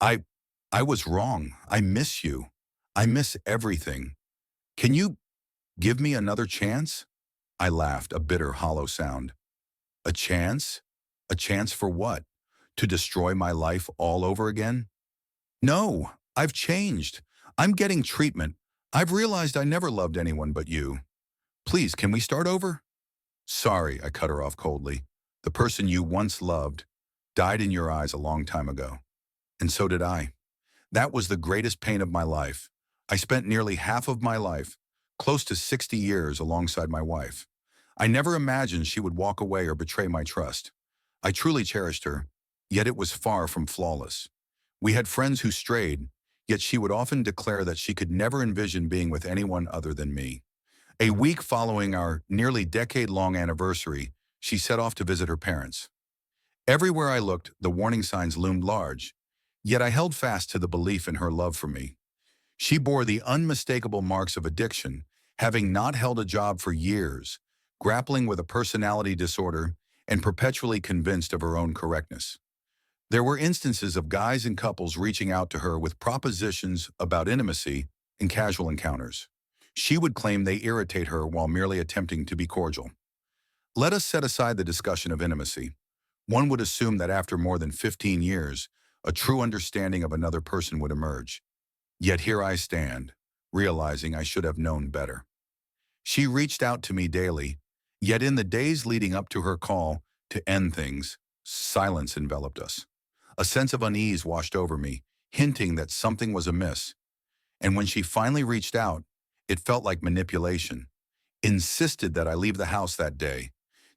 I, I was wrong. I miss you. I miss everything. Can you give me another chance? I laughed, a bitter, hollow sound. A chance? A chance for what? To destroy my life all over again? No, I've changed. I'm getting treatment. I've realized I never loved anyone but you. Please, can we start over? Sorry, I cut her off coldly. The person you once loved died in your eyes a long time ago. And so did I. That was the greatest pain of my life. I spent nearly half of my life, close to 60 years, alongside my wife. I never imagined she would walk away or betray my trust. I truly cherished her, yet it was far from flawless. We had friends who strayed, yet she would often declare that she could never envision being with anyone other than me. A week following our nearly decade-long anniversary, she set off to visit her parents. Everywhere I looked, the warning signs loomed large, yet I held fast to the belief in her love for me. She bore the unmistakable marks of addiction, having not held a job for years, grappling with a personality disorder, and perpetually convinced of her own correctness. There were instances of guys and couples reaching out to her with propositions about intimacy and casual encounters. She would claim they irritate her while merely attempting to be cordial. Let us set aside the discussion of intimacy. One would assume that after more than 15 years, a true understanding of another person would emerge. Yet here I stand, realizing I should have known better. She reached out to me daily, yet in the days leading up to her call to end things, silence enveloped us. A sense of unease washed over me, hinting that something was amiss. And when she finally reached out, it felt like manipulation. Insisted that I leave the house that day.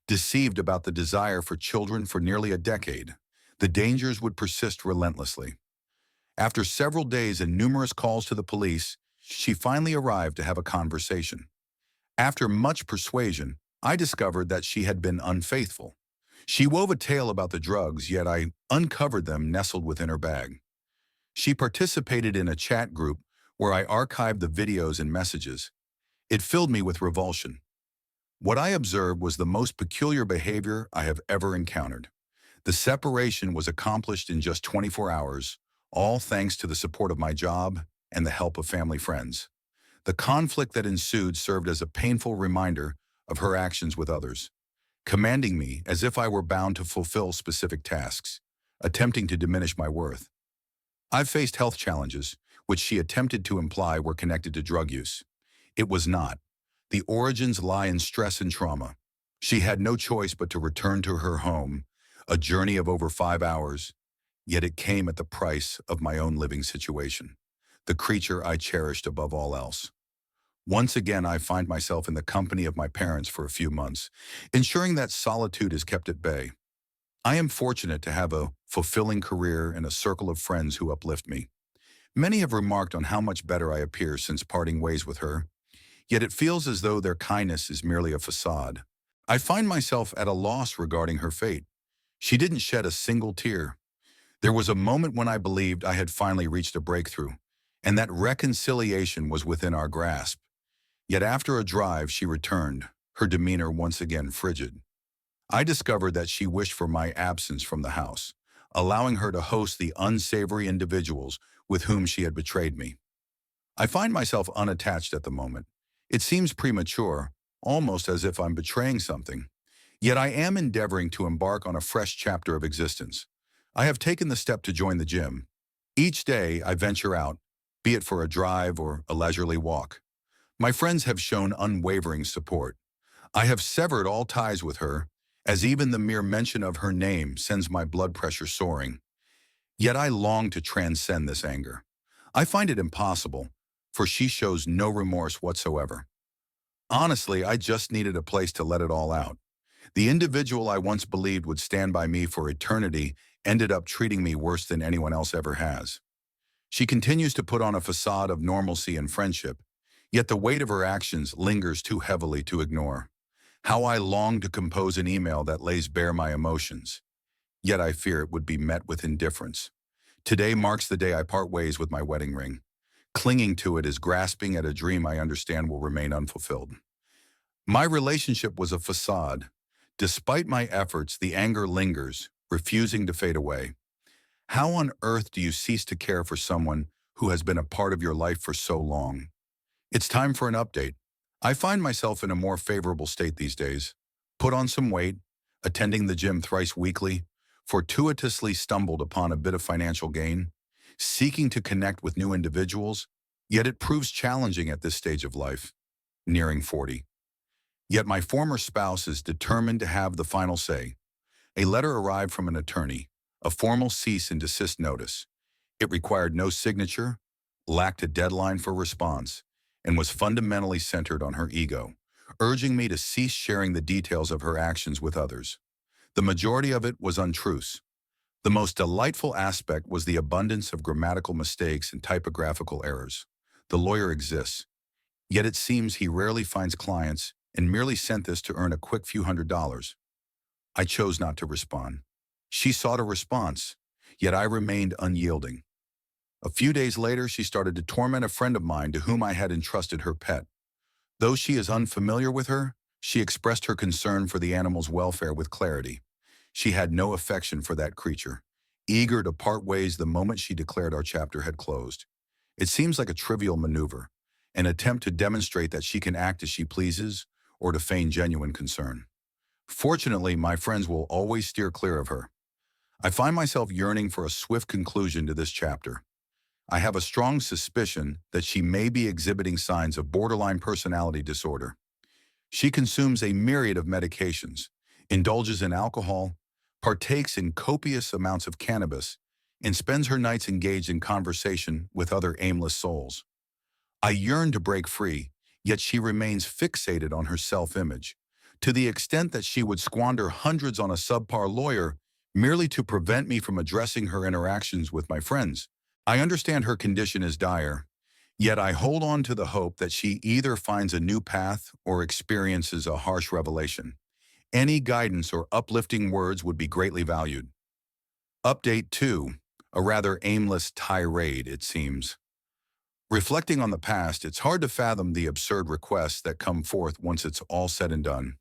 Deceived about the desire for children for nearly a decade. The dangers would persist relentlessly. After several days and numerous calls to the police, she finally arrived to have a conversation. After much persuasion, I discovered that she had been unfaithful. She wove a tale about the drugs, yet I uncovered them nestled within her bag. She participated in a chat group where I archived the videos and messages. It filled me with revulsion. What I observed was the most peculiar behavior I have ever encountered. The separation was accomplished in just 24 hours, all thanks to the support of my job and the help of family friends. The conflict that ensued served as a painful reminder of her actions with others, commanding me as if I were bound to fulfill specific tasks, attempting to diminish my worth. I've faced health challenges, which she attempted to imply were connected to drug use. It was not. The origins lie in stress and trauma. She had no choice but to return to her home, a journey of over 5 hours, yet it came at the price of my own living situation, the creature I cherished above all else. Once again, I find myself in the company of my parents for a few months, ensuring that solitude is kept at bay. I am fortunate to have a fulfilling career and a circle of friends who uplift me. Many have remarked on how much better I appear since parting ways with her, yet it feels as though their kindness is merely a facade. I find myself at a loss regarding her fate. She didn't shed a single tear. There was a moment when I believed I had finally reached a breakthrough, and that reconciliation was within our grasp. Yet after a drive, she returned, her demeanor once again frigid. I discovered that she wished for my absence from the house, allowing her to host the unsavory individuals with whom she had betrayed me. I find myself unattached at the moment. It seems premature, almost as if I'm betraying something. Yet I am endeavoring to embark on a fresh chapter of existence. I have taken the step to join the gym. Each day I venture out, be it for a drive or a leisurely walk. My friends have shown unwavering support. I have severed all ties with her, as even the mere mention of her name sends my blood pressure soaring. Yet I long to transcend this anger. I find it impossible, for she shows no remorse whatsoever. Honestly, I just needed a place to let it all out. The individual I once believed would stand by me for eternity ended up treating me worse than anyone else ever has. She continues to put on a facade of normalcy and friendship, yet the weight of her actions lingers too heavily to ignore. How I long to compose an email that lays bare my emotions, yet I fear it would be met with indifference. Today marks the day I part ways with my wedding ring. Clinging to it is grasping at a dream I understand will remain unfulfilled. My relationship was a facade. Despite my efforts, the anger lingers, refusing to fade away. How on earth do you cease to care for someone who has been a part of your life for so long? It's time for an update. I find myself in a more favorable state these days. Put on some weight, attending the gym thrice weekly, fortuitously stumbled upon a bit of financial gain, seeking to connect with new individuals, yet it proves challenging at this stage of life, nearing 40. Yet my former spouse is determined to have the final say. A letter arrived from an attorney, a formal cease and desist notice. It required no signature, lacked a deadline for response, and was fundamentally centered on her ego, urging me to cease sharing the details of her actions with others. The majority of it was untruths. The most delightful aspect was the abundance of grammatical mistakes and typographical errors. The lawyer exists, yet it seems he rarely finds clients and merely sent this to earn a quick few $100s. I chose not to respond. She sought a response, yet I remained unyielding. A few days later, she started to torment a friend of mine to whom I had entrusted her pet. Though she is unfamiliar with her, she expressed her concern for the animal's welfare with clarity. She had no affection for that creature, eager to part ways the moment she declared our chapter had closed. It seems like a trivial maneuver, an attempt to demonstrate that she can act as she pleases or to feign genuine concern. Fortunately, my friends will always steer clear of her. I find myself yearning for a swift conclusion to this chapter. I have a strong suspicion that she may be exhibiting signs of borderline personality disorder. She consumes a myriad of medications, indulges in alcohol, partakes in copious amounts of cannabis, and spends her nights engaged in conversation with other aimless souls. I yearn to break free, yet she remains fixated on her self-image, to the extent that she would squander hundreds on a subpar lawyer merely to prevent me from addressing her interactions with my friends. I understand her condition is dire, yet I hold on to the hope that she either finds a new path or experiences a harsh revelation. Any guidance or uplifting words would be greatly valued. Update 2. A rather aimless tirade, it seems. Reflecting on the past, it's hard to fathom the absurd requests that come forth once it's all said and done.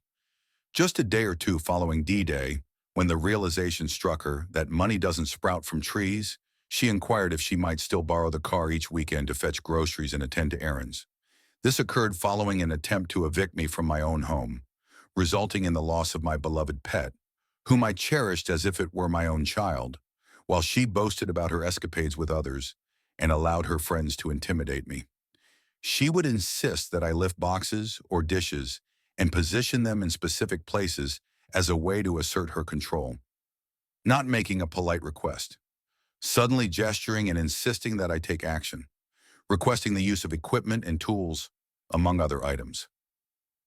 Just a day or two following D-Day, when the realization struck her that money doesn't sprout from trees, she inquired if she might still borrow the car each weekend to fetch groceries and attend to errands. This occurred following an attempt to evict me from my own home, resulting in the loss of my beloved pet, whom I cherished as if it were my own child, while she boasted about her escapades with others and allowed her friends to intimidate me. She would insist that I lift boxes or dishes and position them in specific places as a way to assert her control, not making a polite request, suddenly gesturing and insisting that I take action, requesting the use of equipment and tools, among other items.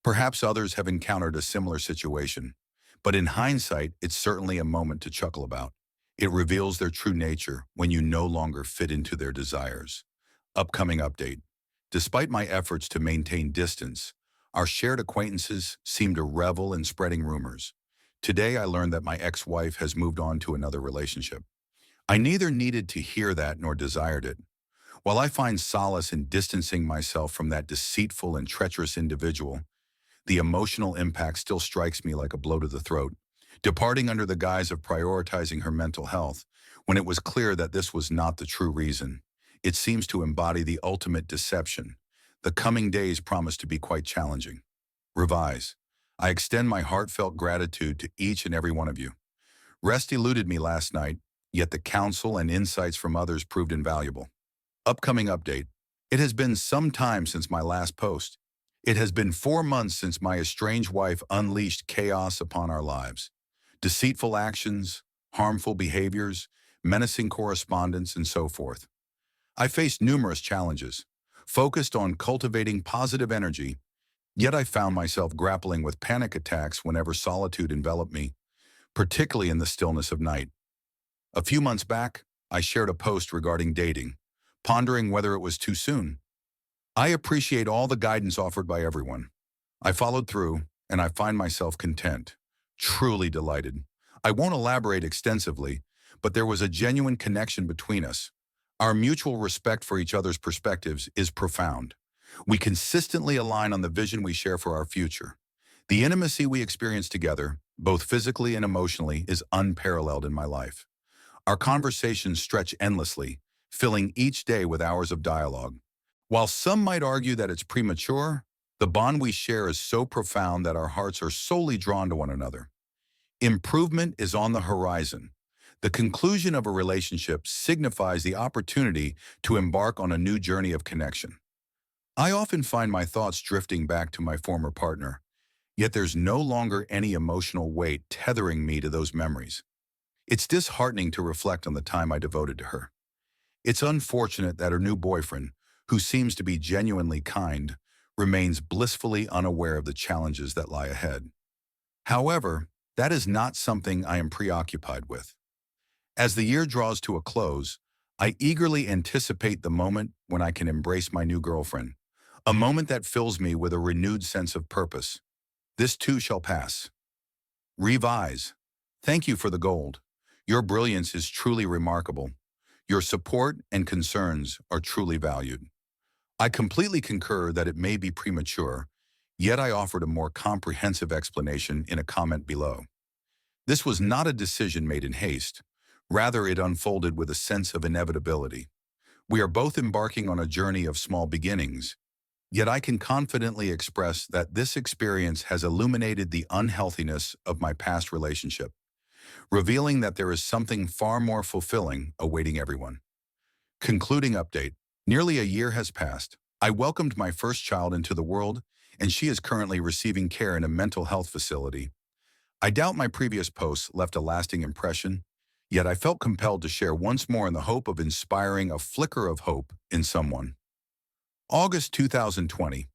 Perhaps others have encountered a similar situation, but in hindsight, it's certainly a moment to chuckle about. It reveals their true nature when you no longer fit into their desires. Upcoming update. Despite my efforts to maintain distance, our shared acquaintances seem to revel in spreading rumors. Today, I learned that my ex-wife has moved on to another relationship. I neither needed to hear that nor desired it. While I find solace in distancing myself from that deceitful and treacherous individual, the emotional impact still strikes me like a blow to the throat. Departing under the guise of prioritizing her mental health, when it was clear that this was not the true reason, it seems to embody the ultimate deception. The coming days promise to be quite challenging. Revise. I extend my heartfelt gratitude to each and every one of you. Rest eluded me last night, yet the counsel and insights from others proved invaluable. Upcoming update. It has been some time since my last post. It has been 4 months since my estranged wife unleashed chaos upon our lives. Deceitful actions, harmful behaviors, menacing correspondence, and so forth. I faced numerous challenges, focused on cultivating positive energy, yet I found myself grappling with panic attacks whenever solitude enveloped me, particularly in the stillness of night. A few months back, I shared a post regarding dating, pondering whether it was too soon. I appreciate all the guidance offered by everyone. I followed through, and I find myself content, truly delighted. I won't elaborate extensively, but there was a genuine connection between us. Our mutual respect for each other's perspectives is profound. We consistently align on the vision we share for our future. The intimacy we experience together, both physically and emotionally, is unparalleled in my life. Our conversations stretch endlessly, filling each day with hours of dialogue. While some might argue that it's premature, the bond we share is so profound that our hearts are solely drawn to one another. Improvement is on the horizon. The conclusion of a relationship signifies the opportunity to embark on a new journey of connection. I often find my thoughts drifting back to my former partner, yet there's no longer any emotional weight tethering me to those memories. It's disheartening to reflect on the time I devoted to her. It's unfortunate that her new boyfriend, who seems to be genuinely kind, remains blissfully unaware of the challenges that lie ahead. However, that is not something I am preoccupied with. As the year draws to a close, I eagerly anticipate the moment when I can embrace my new girlfriend, a moment that fills me with a renewed sense of purpose. This too shall pass. Revise. Thank you for the gold. Your brilliance is truly remarkable. Your support and concerns are truly valued. I completely concur that it may be premature, yet I offered a more comprehensive explanation in a comment below. This was not a decision made in haste. Rather, it unfolded with a sense of inevitability. We are both embarking on a journey of small beginnings, yet I can confidently express that this experience has illuminated the unhealthiness of my past relationship, revealing that there is something far more fulfilling awaiting everyone. Concluding update. Nearly a year has passed. I welcomed my first child into the world, and she is currently receiving care in a mental health facility. I doubt my previous posts left a lasting impression, yet I felt compelled to share once more in the hope of inspiring a flicker of hope in someone. August 2020.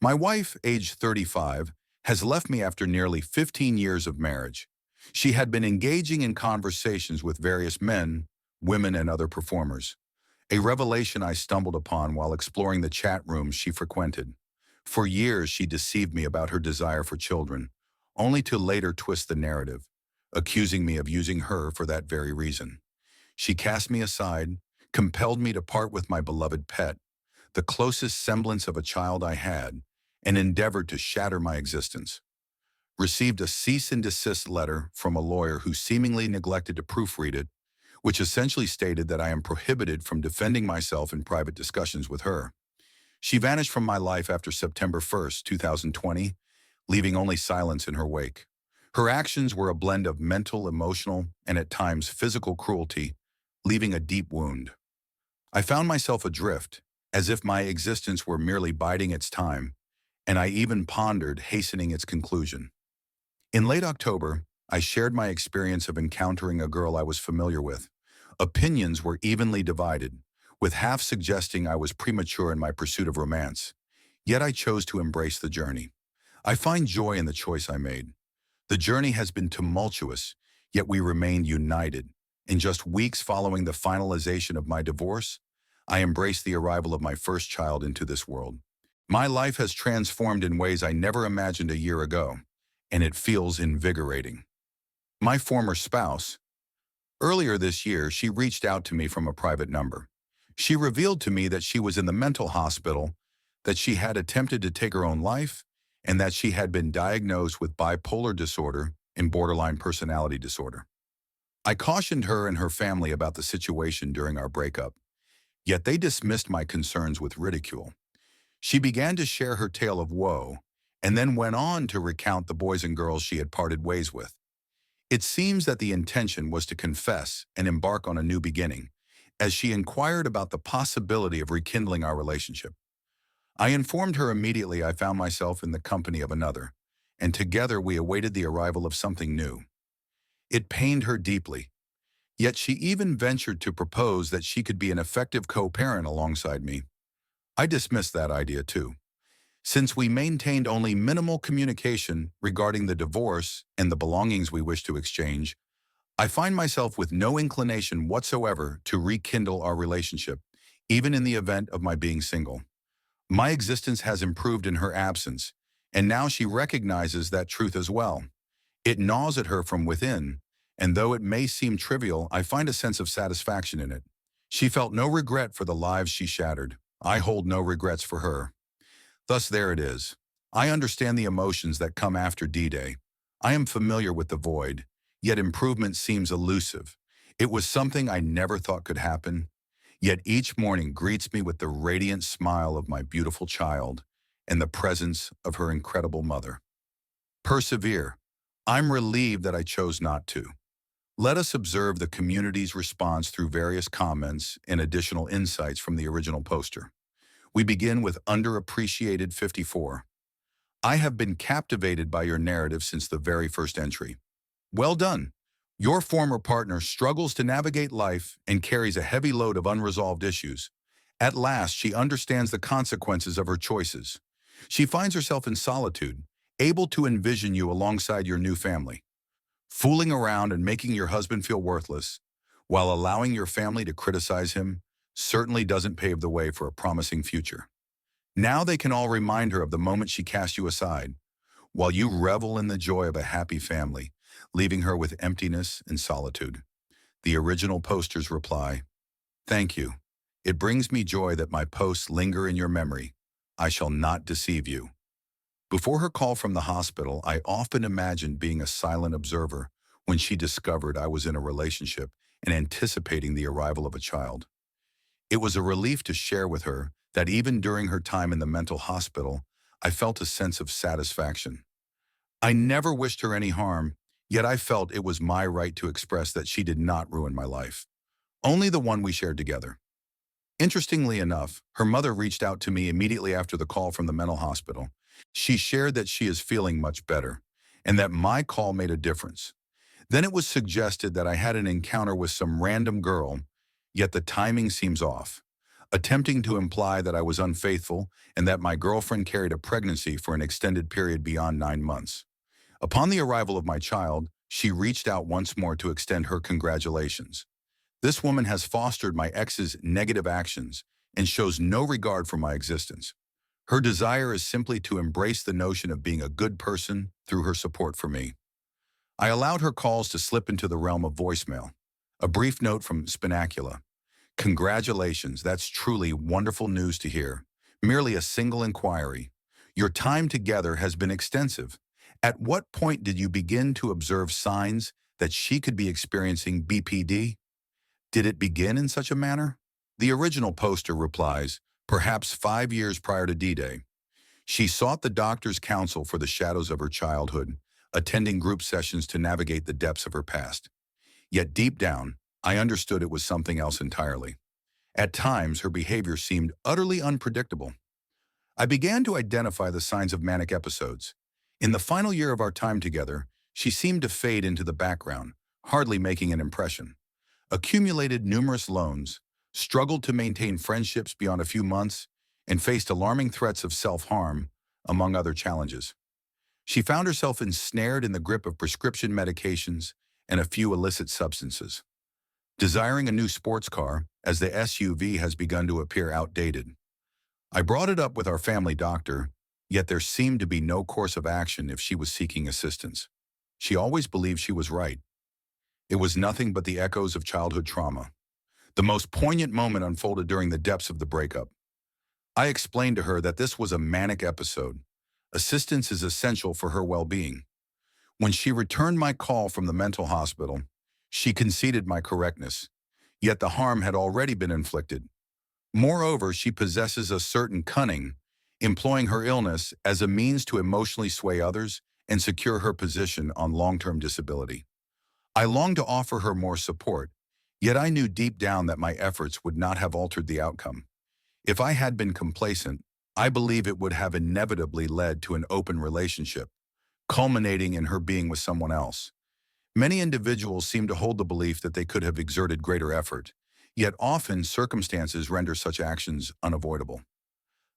My wife, aged 35, has left me after nearly 15 years of marriage. She had been engaging in conversations with various men, women, and other performers, a revelation I stumbled upon while exploring the chat rooms she frequented. For years, she deceived me about her desire for children, only to later twist the narrative, accusing me of using her for that very reason. She cast me aside, compelled me to part with my beloved pet, the closest semblance of a child I had, and endeavored to shatter my existence. Received a cease and desist letter from a lawyer who seemingly neglected to proofread it, which essentially stated that I am prohibited from defending myself in private discussions with her. She vanished from my life after September 1st, 2020, leaving only silence in her wake. Her actions were a blend of mental, emotional, and at times physical cruelty, leaving a deep wound. I found myself adrift, as if my existence were merely biding its time, and I even pondered hastening its conclusion. In late October, I shared my experience of encountering a girl I was familiar with. Opinions were evenly divided, with half suggesting I was premature in my pursuit of romance. Yet I chose to embrace the journey. I find joy in the choice I made. The journey has been tumultuous, yet we remained united. In just weeks following the finalization of my divorce, I embraced the arrival of my first child into this world. My life has transformed in ways I never imagined a year ago, and it feels invigorating. My former spouse. Earlier this year, she reached out to me from a private number. She revealed to me that she was in the mental hospital, that she had attempted to take her own life, and that she had been diagnosed with bipolar disorder and borderline personality disorder. I cautioned her and her family about the situation during our breakup, yet they dismissed my concerns with ridicule. She began to share her tale of woe, and then went on to recount the boys and girls she had parted ways with. It seems that the intention was to confess and embark on a new beginning, as she inquired about the possibility of rekindling our relationship. I informed her immediately I found myself in the company of another, and together we awaited the arrival of something new. It pained her deeply, yet she even ventured to propose that she could be an effective co-parent alongside me. I dismissed that idea too. Since we maintained only minimal communication regarding the divorce and the belongings we wished to exchange, I find myself with no inclination whatsoever to rekindle our relationship, even in the event of my being single. My existence has improved in her absence, and now she recognizes that truth as well. It gnaws at her from within, and though it may seem trivial, I find a sense of satisfaction in it. She felt no regret for the lives she shattered. I hold no regrets for her. Thus there it is. I understand the emotions that come after D-Day. I am familiar with the void, yet improvement seems elusive. It was something I never thought could happen, yet each morning greets me with the radiant smile of my beautiful child and the presence of her incredible mother. Persevere. I'm relieved that I chose not to. Let us observe the community's response through various comments and additional insights from the original poster. We begin with Underappreciated 54. I have been captivated by your narrative since the very first entry. Well done. Your former partner struggles to navigate life and carries a heavy load of unresolved issues. At last, she understands the consequences of her choices. She finds herself in solitude, able to envision you alongside your new family. Fooling around and making your husband feel worthless, while allowing your family to criticize him, certainly doesn't pave the way for a promising future. Now they can all remind her of the moment she cast you aside, while you revel in the joy of a happy family, leaving her with emptiness and solitude. The original poster's reply, "Thank you. It brings me joy that my posts linger in your memory. I shall not deceive you." Before her call from the hospital, I often imagined being a silent observer when she discovered I was in a relationship and anticipating the arrival of a child. It was a relief to share with her that even during her time in the mental hospital, I felt a sense of satisfaction. I never wished her any harm, yet I felt it was my right to express that she did not ruin my life, only the one we shared together. Interestingly enough, her mother reached out to me immediately after the call from the mental hospital. She shared that she is feeling much better and that my call made a difference. Then it was suggested that I had an encounter with some random girl, yet the timing seems off, attempting to imply that I was unfaithful and that my girlfriend carried a pregnancy for an extended period beyond 9 months. Upon the arrival of my child, she reached out once more to extend her congratulations. This woman has fostered my ex's negative actions and shows no regard for my existence. Her desire is simply to embrace the notion of being a good person through her support for me. I allowed her calls to slip into the realm of voicemail. A brief note from Spinacula. "Congratulations, that's truly wonderful news to hear. Merely a single inquiry. Your time together has been extensive. At what point did you begin to observe signs that she could be experiencing BPD? Did it begin in such a manner?" The original poster replies, "Perhaps 5 years prior to D-Day. She sought the doctor's counsel for the shadows of her childhood, attending group sessions to navigate the depths of her past. Yet deep down, I understood it was something else entirely. At times, her behavior seemed utterly unpredictable. I began to identify the signs of manic episodes. In the final year of our time together, she seemed to fade into the background, hardly making an impression. Accumulated numerous loans, struggled to maintain friendships beyond a few months, and faced alarming threats of self-harm, among other challenges. She found herself ensnared in the grip of prescription medications and a few illicit substances. Desiring a new sports car, as the SUV has begun to appear outdated. I brought it up with our family doctor, yet there seemed to be no course of action if she was seeking assistance. She always believed she was right. It was nothing but the echoes of childhood trauma. The most poignant moment unfolded during the depths of the breakup. I explained to her that this was a manic episode. Assistance is essential for her well-being. When she returned my call from the mental hospital, she conceded my correctness, yet the harm had already been inflicted. Moreover, she possesses a certain cunning, employing her illness as a means to emotionally sway others and secure her position on long-term disability. I longed to offer her more support, yet I knew deep down that my efforts would not have altered the outcome. If I had been complacent, I believe it would have inevitably led to an open relationship, culminating in her being with someone else. Many individuals seem to hold the belief that they could have exerted greater effort, yet often circumstances render such actions unavoidable.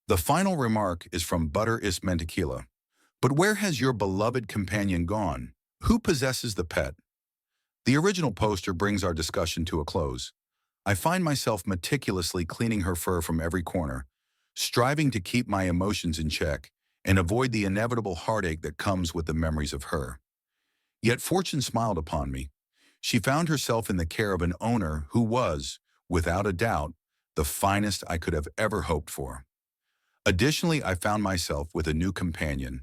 The final remark is from Butter is Mentecilla. But where has your beloved companion gone? Who possesses the pet? The original poster brings our discussion to a close. I find myself meticulously cleaning her fur from every corner, striving to keep my emotions in check and avoid the inevitable heartache that comes with the memories of her. Yet fortune smiled upon me. She found herself in the care of an owner who was, without a doubt, the finest I could have ever hoped for. Additionally, I found myself with a new companion,